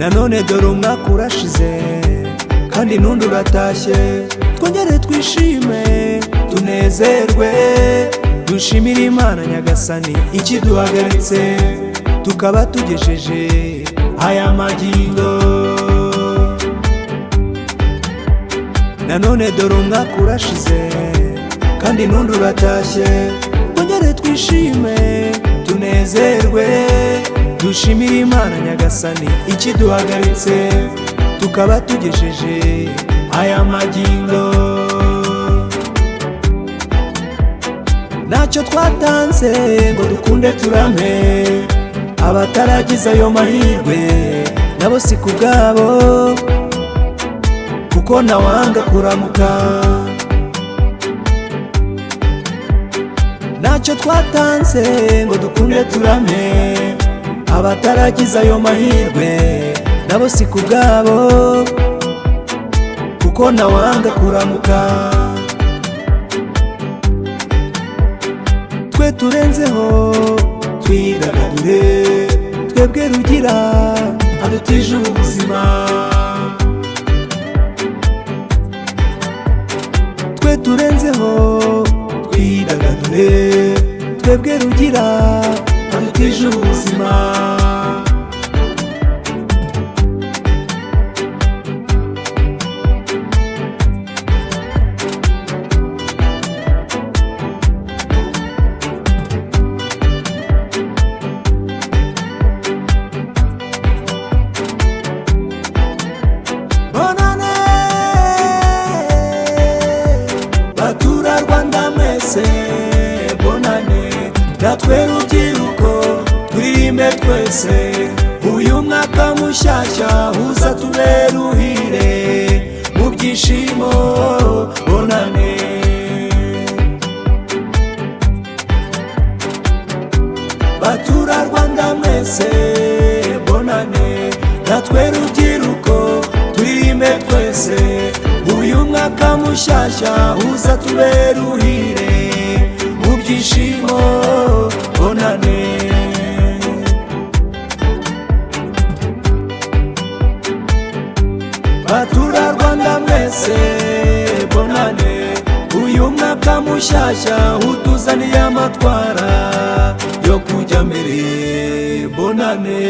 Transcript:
nanone dore umwaka urashize kandi n'undi uratashye. Twongere twishime tunezerwe, dushimire Imana Nyagasani ikiduhagaritse tukaba tugejeje aya magingo. Nanone dore umwaka urashize kandi n'undi uratashye. Twongere twishime tunezerwe, dushimire Imana Nyagasani ikiduhagaritse tukaba tugejeje aya magingo. Ntacyo twatanze ngo dukunde turame, abataragize ayo mahirwe nabo si ku bwabo, kuko ntawanga kuramuka. Ntacyo twatanze ngo dukunde turame, abataragize ayo mahirwe nabo si ku bwabo, kuko ntawanga kuramuka. Twe turenzeho twidagadure, twebwe rugira adutije ubuzima. Twe turenzeho twidagadure, twebwe rugira adutije ubuzima. Bonane natwe rubyiruko turirimbe twese, uyu mwaka mushyashya uza tubere uhire mu byishimo. Bonane baturarwanda mwese, bonane natwe rubyiruko turirimbe twese, uyu mwaka mushyashya uza tubere uhire mu byishimo. Bonane baturarwanda mwese, bonane uyu mwaka mushyashya utuzaniye amatwara yo kujya mbere. Bonane.